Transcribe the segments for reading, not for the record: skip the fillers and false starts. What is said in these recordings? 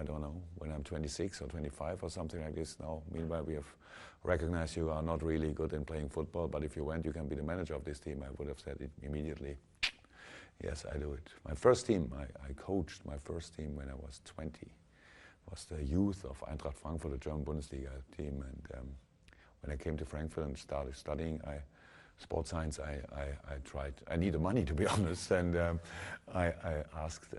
I don't know, when I'm 26 or 25 or something like this. Now, meanwhile, we have recognized you are not really good in playing football, but if you went, you can be the manager of this team. I would have said it immediately. Yes, I do it. My first team, I coached my first team when I was 20. Was the youth of Eintracht Frankfurt, the German Bundesliga team. And when I came to Frankfurt and started studying sports science, I needed money, to be honest. And I asked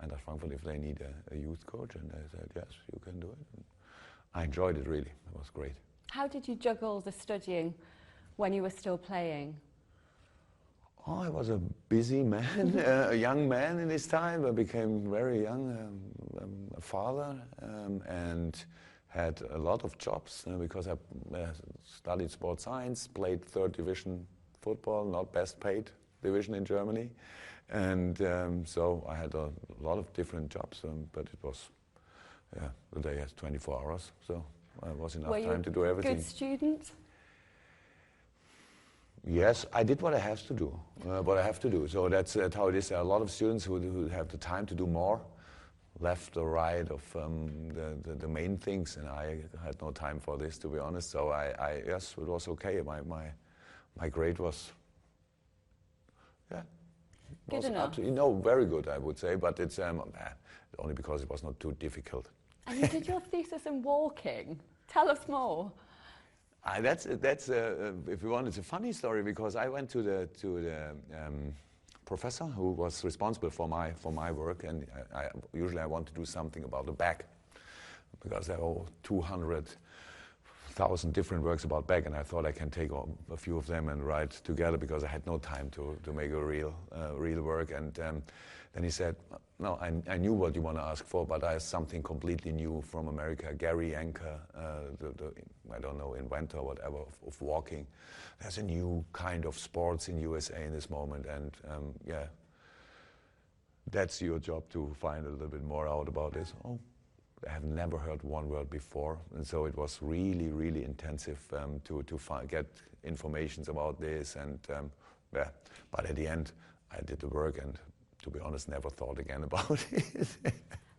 Eintracht Frankfurt if they need a youth coach, and they said, yes, you can do it. And I enjoyed it, really. It was great. How did you juggle the studying when you were still playing? Oh, I was a busy man, a young man in this time. I became very young, a father, and had a lot of jobs because I studied sports science, played third division football, not best paid division in Germany. And so I had a lot of different jobs, but it was, the day has 24 hours, so I was enough time to do everything. Good student? Yes, I did what I have to do. So that's how it is. There are a lot of students who have the time to do more, left or right of the main things, and I had no time for this, to be honest. So yes, it was okay. My grade was, good enough. Very good, I would say. But it's only because it was not too difficult. And you did your thesis in walking. Tell us more. That's if you want, it's a funny story, because I went to the professor who was responsible for my work, and usually I want to do something about the back, because there are 200,000 different works about back, and I thought I can take a few of them and write together, because I had no time to make a real work. And then he said, no, I knew what you want to ask for, but I have something completely new from America. Gary Anker, the I don't know, inventor or whatever of walking. There's a new kind of sports in USA in this moment, and that's your job to find a little bit more out about this. Oh, I have never heard one word before, and so it was really, really intensive to get information about this, and but at the end I did the work, and to be honest, never thought again about it.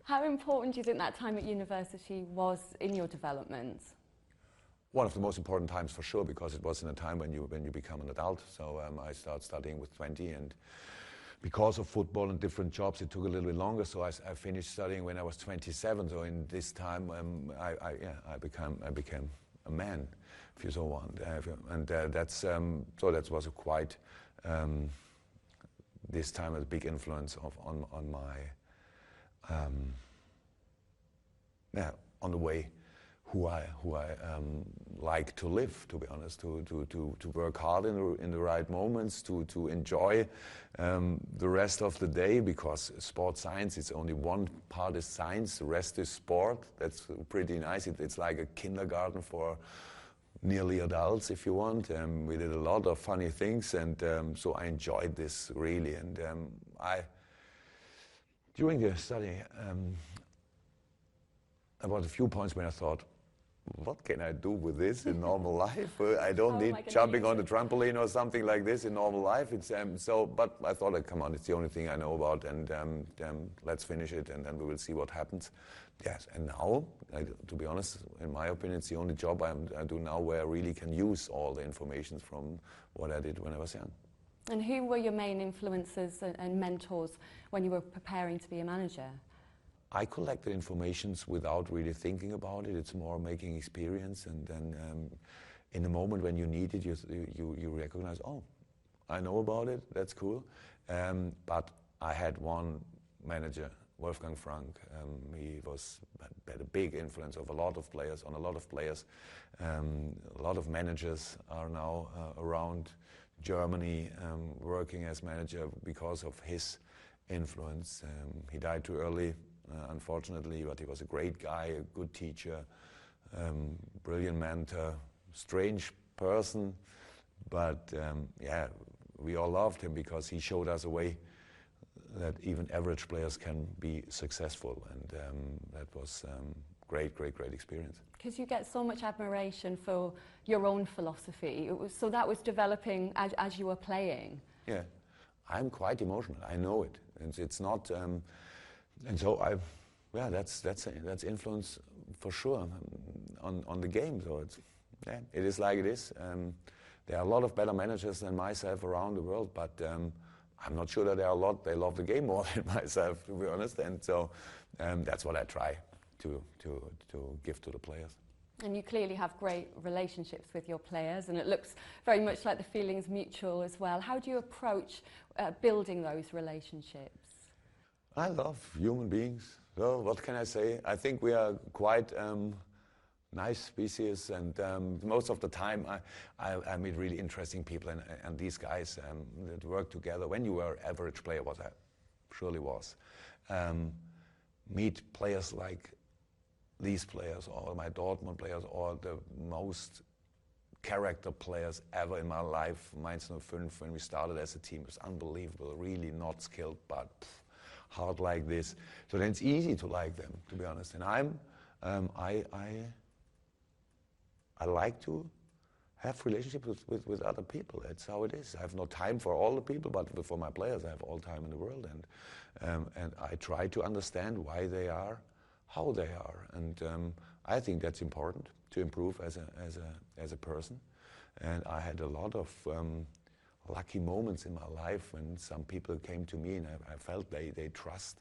How important do you think that time at university was in your development? One of the most important times, for sure, because it was in a time when you become an adult. So I started studying with 20, and because of football and different jobs, it took a little bit longer. So I finished studying when I was 27. So in this time, I became a man, if you so want. And that was a quite this time a big influence on my on the way who I like to live, to be honest, to work hard in the right moments, to enjoy the rest of the day, because sports science, it's only one part is science, the rest is sport. That's pretty nice. It's like a kindergarten for nearly adults, if you want. We did a lot of funny things, and so I enjoyed this really. And during the study, there was a few points when I thought, what can I do with this in normal life? I don't need jumping on the trampoline or something like this in normal life. It's but I thought, come on, it's the only thing I know about, and let's finish it, and then we will see what happens. Yes, and now, to be honest, in my opinion, it's the only job I do now where I really can use all the information from what I did when I was young. And who were your main influences and mentors when you were preparing to be a manager? I collected information without really thinking about it. It's more making experience, and then in the moment when you need it, you recognize, oh, I know about it, that's cool. But I had one manager, Wolfgang Frank. He had a big influence of a lot of players. A lot of managers are now around Germany working as manager because of his influence. He died too early, unfortunately, but he was a great guy, a good teacher, brilliant mentor, strange person, but we all loved him because he showed us a way that even average players can be successful, and that was great experience. Because you get so much admiration for your own philosophy. So that was developing as you were playing. Yeah, I'm quite emotional. I know it, and it's not. And so Yeah, that's influence for sure on the game. So yeah, it is like it is. There are a lot of better managers than myself around the world, but I'm not sure that there are a lot. They love the game more than myself, to be honest. And so that's what I try to give to the players. And you clearly have great relationships with your players, and it looks very much like the feeling's mutual as well. How do you approach building those relationships? I love human beings. So what can I say? I think we are quite nice species, and most of the time I meet really interesting people, and these guys that work together. When you were an average player, what I surely was, meet players like these players, or my Dortmund players, or the most character players ever in my life. Mainz 05, when we started as a team, it was unbelievable. Really not skilled, but hard like this. So then it's easy to like them, to be honest. And I like to have relationships with other people. That's how it is. I have no time for all the people, but for my players, I have all time in the world, and I try to understand why they are, how they are, and I think that's important to improve as a person. And I had a lot of lucky moments in my life when some people came to me, and I felt they trust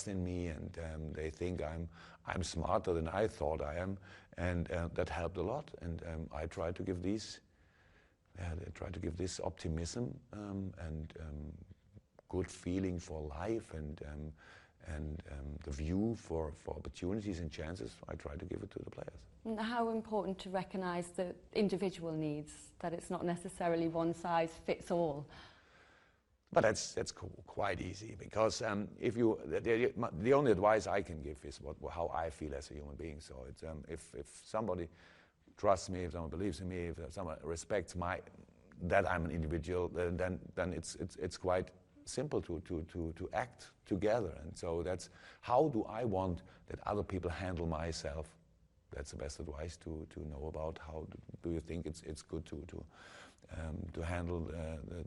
in me, and they think I'm smarter than I thought I am, and that helped a lot. And I try to give these. They try to give this optimism and good feeling for life, and the view for opportunities and chances. I try to give it to the players. And how important to recognise the individual needs, that it's not necessarily one size fits all. But that's quite easy, because if you the only advice I can give is how I feel as a human being. So it's if somebody trusts me, if someone believes in me, if someone respects that I'm an individual, then it's quite simple to act together. And so that's how do I want that other people handle myself. That's the best advice to know about. How do you think it's good to handle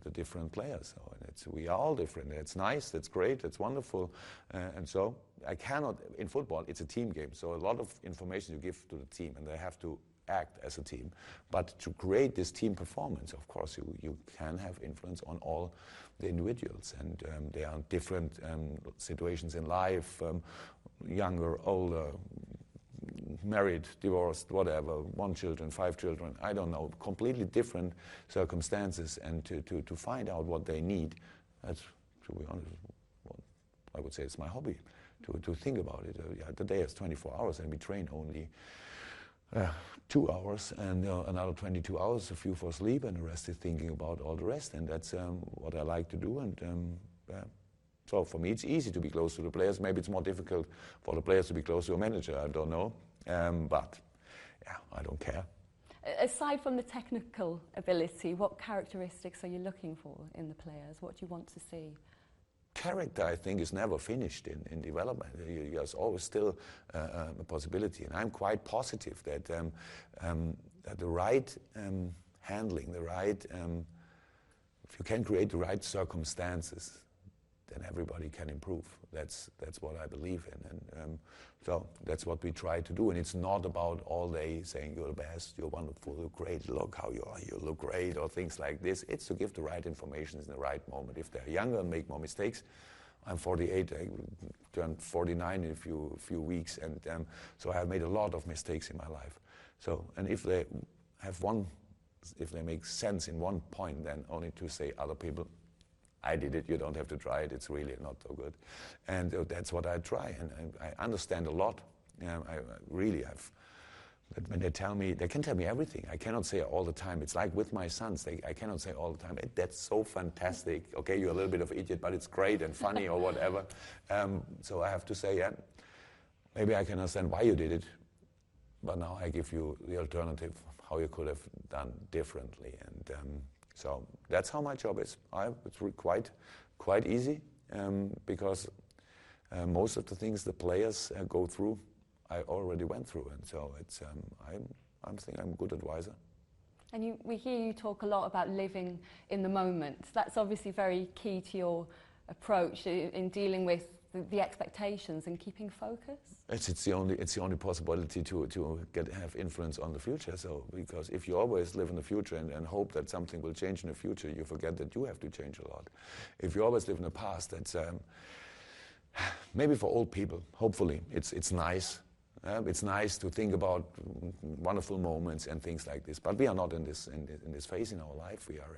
the different players? So we are all different. It's nice, that's great, that's wonderful. And so I cannot, in football, it's a team game. So a lot of information you give to the team, and they have to act as a team. But to create this team performance, of course, you can have influence on all the individuals. And there are different situations in life, younger, older, married, divorced, whatever, 1 children, 5 children, I don't know, completely different circumstances, and to find out what they need, that's, to be honest, I would say it's my hobby, to think about it. The day is 24 hours, and we train only 2 hours, and another 22 hours, a few for sleep, and the rest is thinking about all the rest, and that's what I like to do. And so for me, it's easy to be close to the players. Maybe it's more difficult for the players to be close to a manager. I don't know. But yeah, I don't care. Aside from the technical ability, what characteristics are you looking for in the players? What do you want to see? Character, I think, is never finished in development. There's always still a possibility. And I'm quite positive that, that the right handling, the right, if you can create the right circumstances, then everybody can improve. That's what I believe in, and so that's what we try to do. And it's not about all day saying you're the best, you're wonderful, you're great, look how you are, you look great, or things like this. It's to give the right information in the right moment. If they're younger and make more mistakes, I'm 48, I turned 49 in a few weeks, and so I have made a lot of mistakes in my life. So, and if they make sense in one point, then only to say other people, I did it, you don't have to try it, it's really not so good. And that's what I try, and I understand a lot. I really have, but when they tell me, they can tell me everything. I cannot say all the time. It's like with my sons, I cannot say all the time, that's so fantastic. Okay, you're a little bit of an idiot, but it's great and funny or whatever. So I have to say, yeah, maybe I can understand why you did it, but now I give you the alternative, how you could have done differently. And so that's how my job is. It's quite easy, because most of the things the players go through, I already went through, and so it's I think I'm a good advisor. And we hear you talk a lot about living in the moment. That's obviously very key to your approach in dealing with the expectations and keeping focus? It's the only possibility to have influence on the future. So because if you always live in the future and hope that something will change in the future, you forget that you have to change a lot. If you always live in the past, that's maybe for old people. Hopefully, it's nice. It's nice to think about wonderful moments and things like this. But we are not in this phase in our life. We are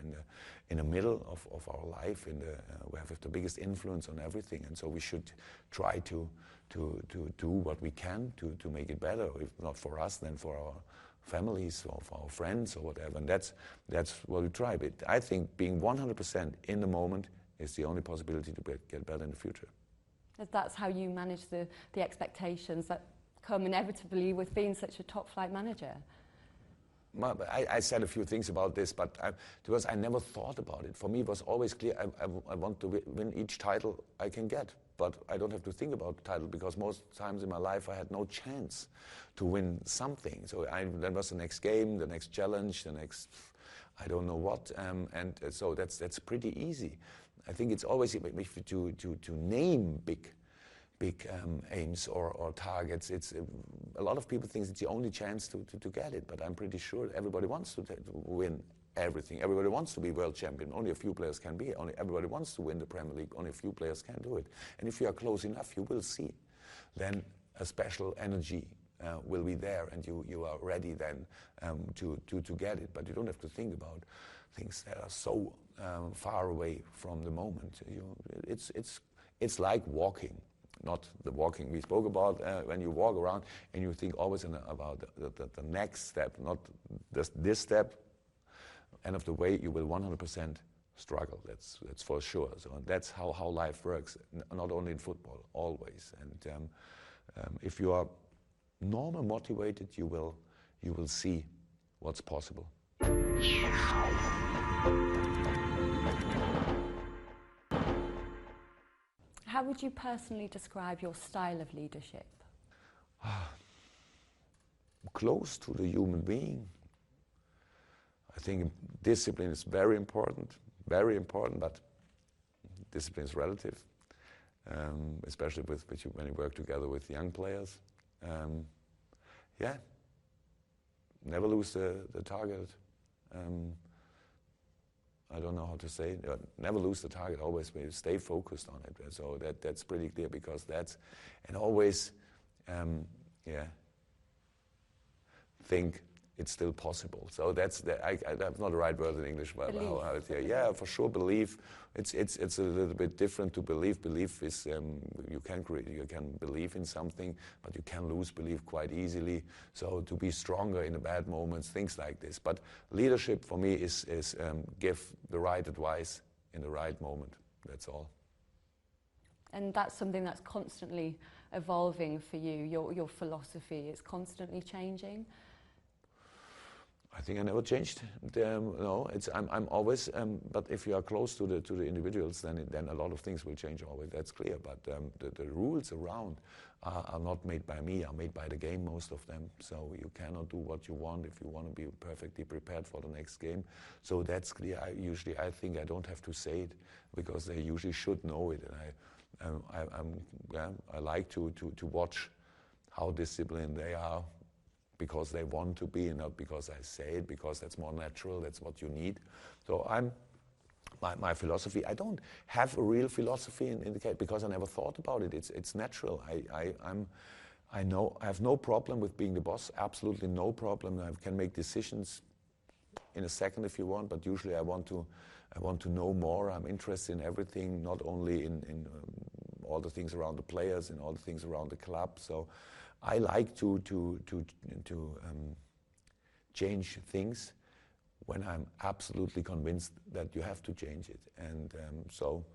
in the middle of our life. We have the biggest influence on everything, and so we should try to do what we can to make it better. If not for us, then for our families or for our friends or whatever. And that's what we try. But I think being 100% in the moment is the only possibility to get better in the future. That's how you manage the expectations that come inevitably with being such a top-flight manager. I said a few things about this, but because I never thought about it. For me, it was always clear I want to win each title I can get, but I don't have to think about the title because most times in my life I had no chance to win something. So that was the next game, the next challenge, the next I don't know what, and so that's pretty easy. I think it's always to name big aims or targets. It's a lot of people think it's the only chance to get it, but I'm pretty sure everybody wants to win everything. Everybody wants to be world champion. Only a few players can be. Everybody wants to win the Premier League. Only a few players can do it. And if you are close enough, you will see. Then a special energy will be there, and you are ready then to get it. But you don't have to think about things that are so far away from the moment. It's like walking. Not the walking we spoke about, when you walk around and you think always about the next step, not this step. End of the way, you will 100% struggle. That's for sure. So that's how life works, not only in football, always. And if you are normal motivated, you will see what's possible. How would you personally describe your style of leadership? Close to the human being. I think discipline is very important, but discipline is relative, especially when you work together with young players. Never lose the target. I don't know how to say it. Never lose the target. Always stay focused on it. So that's pretty clear because and always, think it's still possible. So that's not the right word in English, but for sure, belief. It's a little bit different to belief. Belief is you can believe in something, but you can lose belief quite easily. So to be stronger in the bad moments, things like this. But leadership for me is give the right advice in the right moment. That's all. And that's something that's constantly evolving for you. Your philosophy is constantly changing. I think I never changed. No, I'm always. But if you are close to the individuals, then a lot of things will change always. That's clear. But the rules around are not made by me. Are made by the game, most of them. So you cannot do what you want if you want to be perfectly prepared for the next game. So that's clear. I think I don't have to say it because they usually should know it. And I like to watch how disciplined they are. Because they want to be, not because I say it, because that's more natural, that's what you need. So my philosophy, I don't have a real philosophy in the case because I never thought about it. It's natural. I have no problem with being the boss, absolutely no problem. I can make decisions in a second if you want, but usually I want to know more. I'm interested in everything, not only in all the things around the players and all the things around the club. So I like to change things when I'm absolutely convinced that you have to change it. And so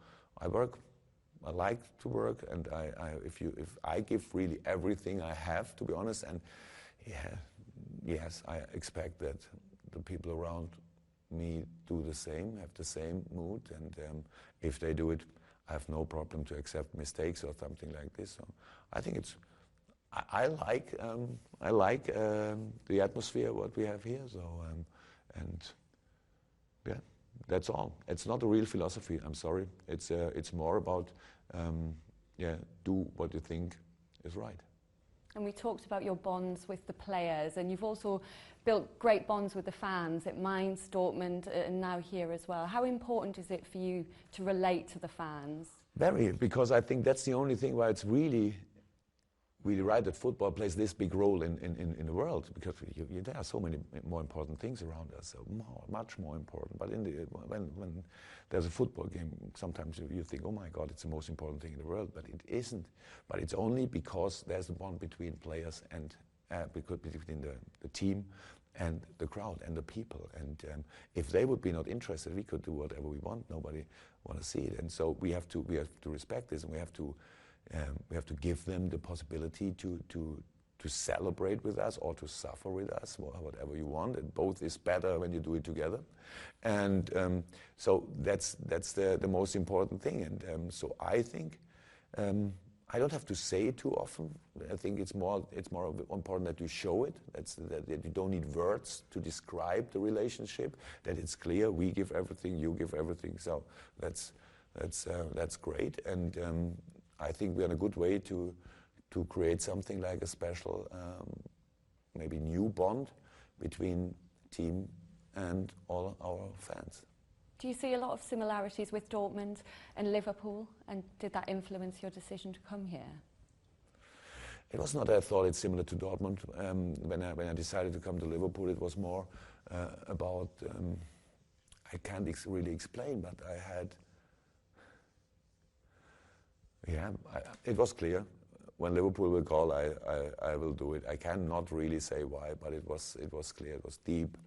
I work. I like to work, and if I give really everything I have, to be honest, and yes, I expect that the people around me do the same, have the same mood, and if they do it, I have no problem to accept mistakes or something like this. So I think it's. I like the atmosphere what we have here. So that's all. It's not a real philosophy. I'm sorry. It's more about do what you think is right. And we talked about your bonds with the players, and you've also built great bonds with the fans at Mainz, Dortmund, and now here as well. How important is it for you to relate to the fans? Very, because I think that's the only thing why it's really right that football plays this big role in the world, because there are so many more important things around us, so much more important. But when there's a football game, sometimes you think, oh my God, it's the most important thing in the world, but it isn't. But it's only because there's a bond between players and between the team and the crowd and the people. And if they would be not interested, we could do whatever we want. Nobody want to see it. And so we have to respect this, and we have to give them the possibility to celebrate with us or to suffer with us, whatever you want. And both is better when you do it together. And so that's the most important thing. And so I think I don't have to say it too often. I think it's more important that you show it. That you don't need words to describe the relationship. That it's clear. We give everything, you give everything. So that's great. And I think we're in a good way to create something like a special, maybe new bond between team and all our fans. Do you see a lot of similarities with Dortmund and Liverpool, and did that influence your decision to come here? It was not that I thought it's similar to Dortmund. When I decided to come to Liverpool, it was more about, I can't really explain, but I had, it was clear. When Liverpool will call, I will do it. I cannot really say why, but it was clear. It was deep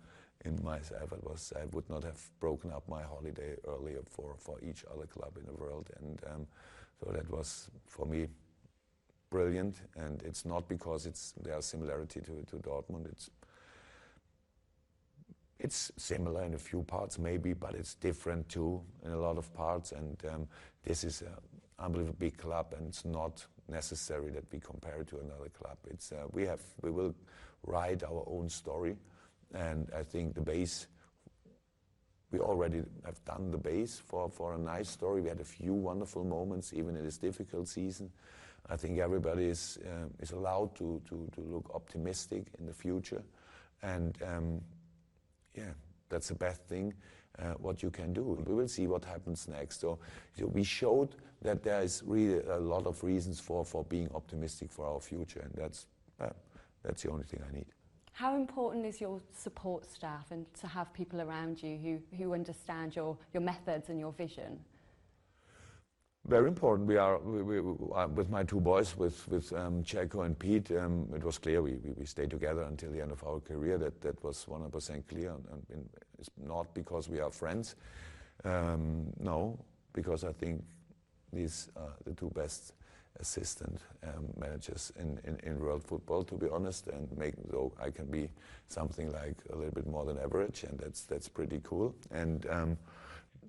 in myself. I would not have broken up my holiday earlier for each other club in the world, and so that was for me brilliant. And it's not because there are similarity to Dortmund. It's similar in a few parts maybe, but it's different too in a lot of parts. And this is an unbelievably big club, and it's not necessary that we compare it to another club. It's we will write our own story. And I think the base, we already have done the base for a nice story. We had a few wonderful moments, even in this difficult season. I think everybody is allowed to look optimistic in the future. And that's the best thing what you can do. We will see what happens next. So we showed that there is really a lot of reasons for being optimistic for our future. And that's the only thing I need. How important is your support staff and to have people around you who understand your methods and your vision? Very important. We with my two boys, with Checo and Pete, it was clear we stayed together until the end of our career. That was 100% clear. And it's not because we are friends. No, because I think these are the two best assistant managers in world football, to be honest, and so I can be something like a little bit more than average, and that's pretty cool. And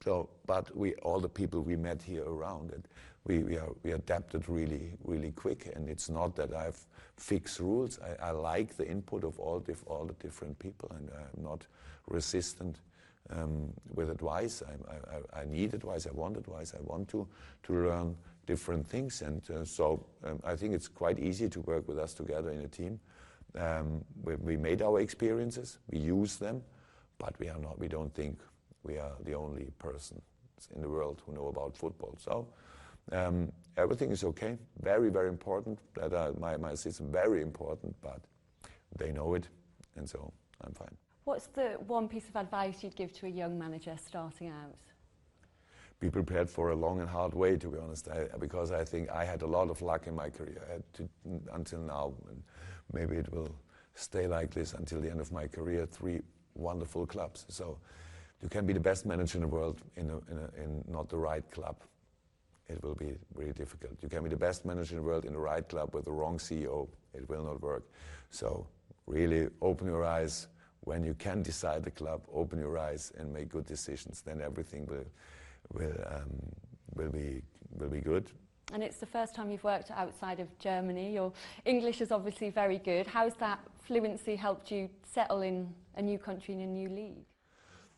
but all the people we met here around it, we adapted really quick. And it's not that I have fixed rules. I like the input of all the different people, and I'm not resistant with advice. I need advice. I want advice. I want to learn different things, and so I think it's quite easy to work with us together in a team. We made our experiences, we use them, but we don't think we are the only person in the world who know about football. So everything is okay. Very, very important. That my assistant, very important, but they know it, and so I'm fine. What's the one piece of advice you'd give to a young manager starting out? Be prepared for a long and hard way, to be honest, because I think I had a lot of luck in my career until now, and maybe it will stay like this until the end of my career. 3 wonderful clubs. So you can be the best manager in the world in not the right club. It will be really difficult. You can be the best manager in the world in the right club with the wrong CEO. It will not work. So really open your eyes. When you can decide the club, open your eyes and make good decisions. Then everything will be good. And it's the first time you've worked outside of Germany. Your English is obviously very good. How's that fluency helped you settle in a new country and a new league?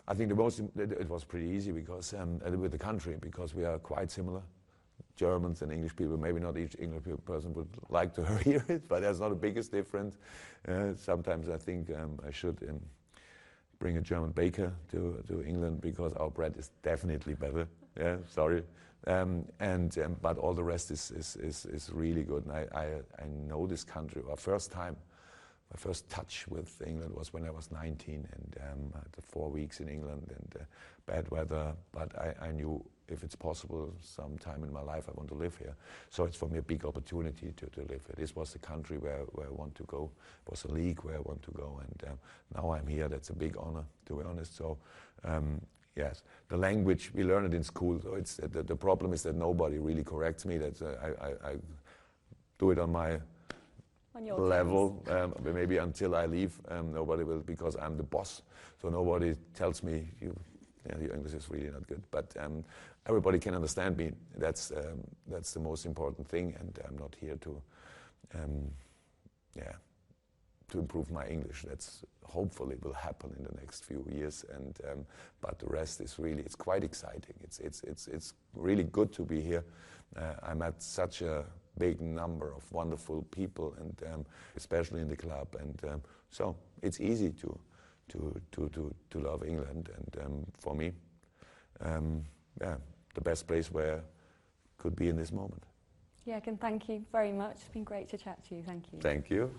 I think it was pretty easy because with the country, because we are quite similar. Germans and English people, maybe not each English person would like to hear it, but that's not the biggest difference. Sometimes I think I should bring a German baker to England because our bread is definitely better. Yeah, sorry. But all the rest is really good. And I know this country. My first touch with England was when I was 19 and I had 4 weeks in England and bad weather. But I knew if it's possible sometime in my life I want to live here. So it's for me a big opportunity to live here. This was the country where I want to go. It was a league where I want to go. And now I'm here. That's a big honor, to be honest. So yes, the language, we learn it in school. So it's the problem is that nobody really corrects me. That I do it on my level, maybe until I leave. Nobody will, because I'm the boss. So nobody tells me your English is really not good. But everybody can understand me. That's the most important thing. And I'm not here to improve my English. That's hopefully will happen in the next few years. And but the rest is really, it's quite exciting. It's really good to be here. I met such a big number of wonderful people, and especially in the club. And so it's easy to love England. And for me, the best place where I could be in this moment. Yeah, I can thank you very much. It's been great to chat to you. Thank you. Thank you.